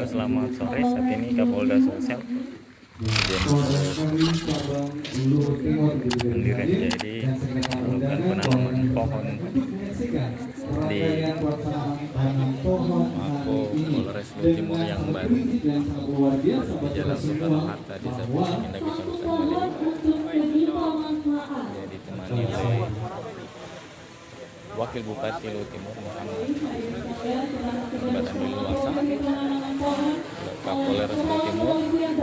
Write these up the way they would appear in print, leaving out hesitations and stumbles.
Selamat sore, saat ini Kapolda Sulsel Mandiri jadi melakukan penanaman pohon di Mako Polres Luhut Timur yang baru di Jalan Soekarno-Hatta di Samping Indah Kecamatan Madiun. Dia ditemani oleh Wakil Bupati Luhut Timur Muhammad Jembatan Leluasa, Kapolres Luhut Timur.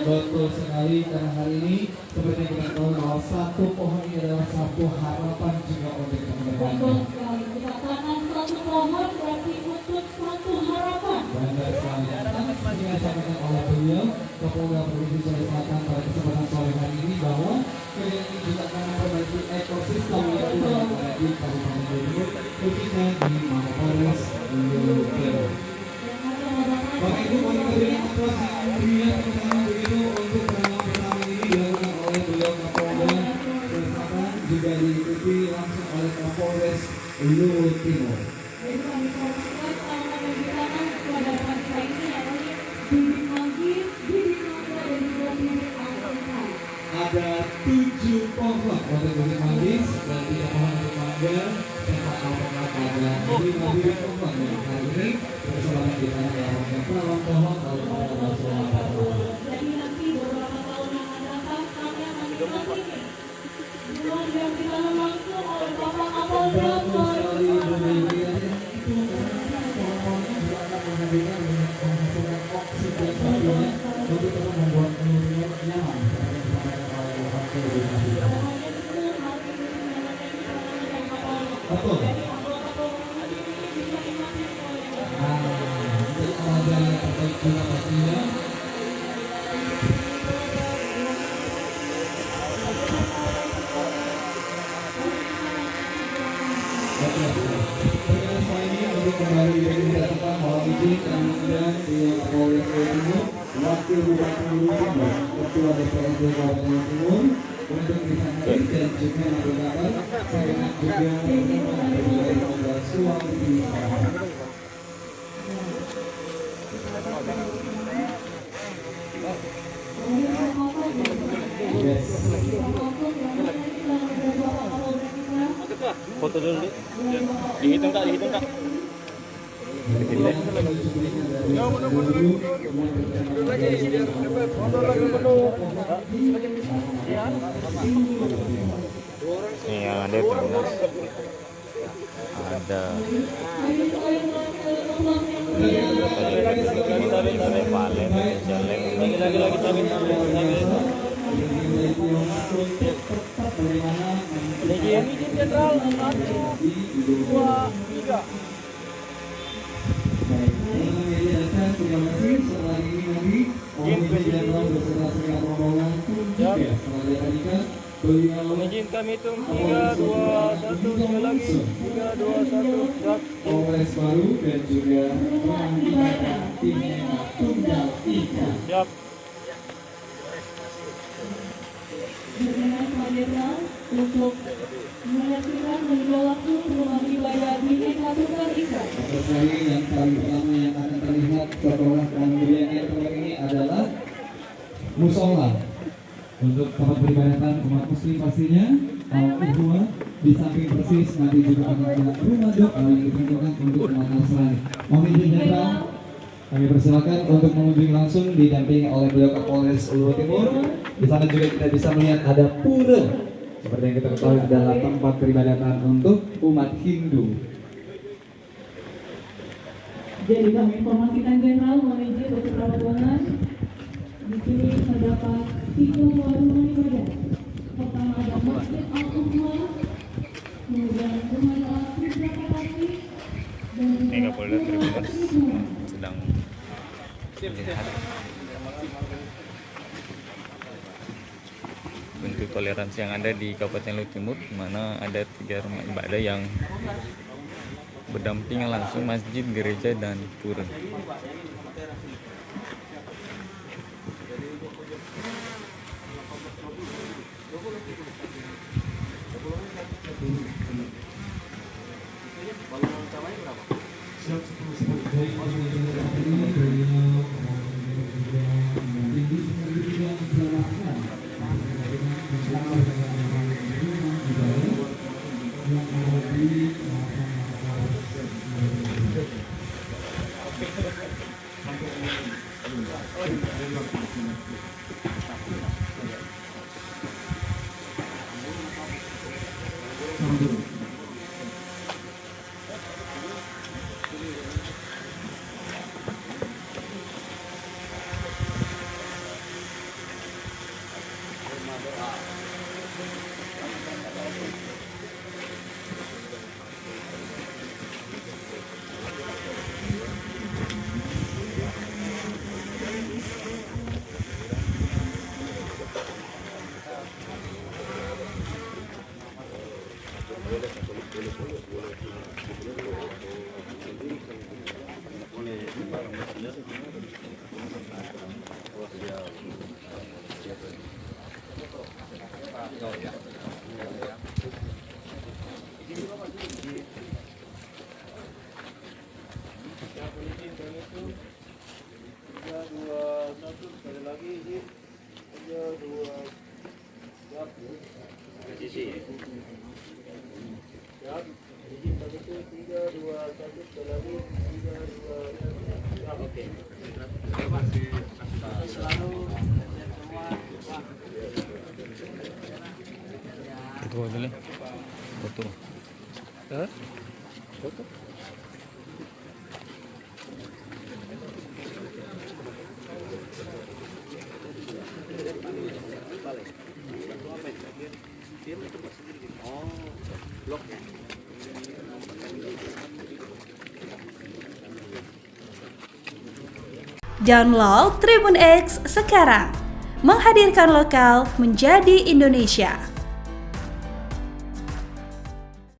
Betul sekali, karena hari ini seperti kita tahu bahwa satu pohon ini adalah satu harapan juga untuk teman-teman. Betul sekali, kita tanam satu pohon berarti untuk satu harapan. Benar sekali. Ini disampaikan oleh beliau Kapolda Provinsi Sulawesi Selatan pada kesempatan sore hari ini bahwa kegiatan ini juga akan memperbaiki ekosistem yang ada di Kabupaten Timur, khususnya di Mapolres Luhut Timur. Bapak Ibu, boleh berikan aplaus yang meriah bersama begitu untuk penanaman pertama ini dilakukan oleh beliau Kapolda Sulawesi Selatan, juga diikuti langsung oleh Kapolres Luhut Timur. Jadi kami informasikan tanaman yang ditanam pada pagi ini adalah bibit manggis, bibit mangga dan juga bibit angsa. Ada 7 pohon untuk bibit manggis dan 3 pohon untuk mangga, serta alpukat ada 5 bibit pohon yang hari ini bersama kita dalam perawatan pohon oleh Kapolda Sulawesi Selatan. Jadi nanti beberapa tahun yang akan datang kami akan menikmati pohon yang ditanam langsung oleh Bapak Kapolda Betul sekali, Sulawesi Bu Selatan. Dewi. Itu karena pohon-pohon juga akan menghadirkan banyak menghasilkan oksigen tentunya untuk tetap membuat penurunnya nyaman seperti yang disampaikan oleh Bapak Dewi tadi. Betul. Untuk pengajaran yang terbaik juga pastinya. Perjalanan ini untuk kembali diberitakan mohon izin kami undang di Kapolres Luhut Timur, Wakil Bupati Luhut Timur, Ketua DPRD Kabupaten Luhut Timur untuk bisa hadir dan juga memberikan sangat juga teman-teman dari Polda Sulawesi Selatan. Yes. Foto dulu nih. Dihitung kak, dihitung kak. Nih yang ada itu ada Valen, Jaleng, Ini Jenderal 1, 2, 3. baik, terima kasih. Setelah ini nanti Komisi Jenderal beserta segala rombongan pun juga setelah dihadirkan beliau Izin kami hitung 3, 2, 1, sekali lagi 3, 2, 1, start. Polres baru dan juga pelantikan timnya Tunggal Ika. Siap. Dengan Pak Jenderal untuk menyaksikan meninjau langsung rumah ibadah Bhinneka Tunggal Ika. Betul sekali, dan kali pertama yang akan terlihat setelah pemberian yang terbaik ini adalah musola untuk tempat beribadatan umat muslim pastinya. Kedua, di samping persis nanti juga akan ada rumah doa yang diperuntukkan untuk umat Nasrani. Mohon izin Jenderal, kami persilakan untuk mengunjungi langsung didampingi oleh beliau Kapolres Luhut Timur. Di sana juga kita bisa melihat ada pura, seperti yang kita ketahui adalah tempat peribadatan untuk umat Hindu. Jadi kami informasikan Jenderal mohon izin untuk rombongan. Di sini terdapat 3 buah rumah ibadah. Pertama ada Masjid Al-Ukhwah, kemudian rumah Al-Qibla Kapati, dan ini Kapolda Tribuners sedang melihat bentuk toleransi yang ada di Kabupaten Luhut Timur, di mana ada 3 rumah ibadah yang berdampingan langsung masjid, gereja, dan pura. Foto dulu. Foto. Foto. Download Tribun X sekarang, menghadirkan lokal menjadi Indonesia.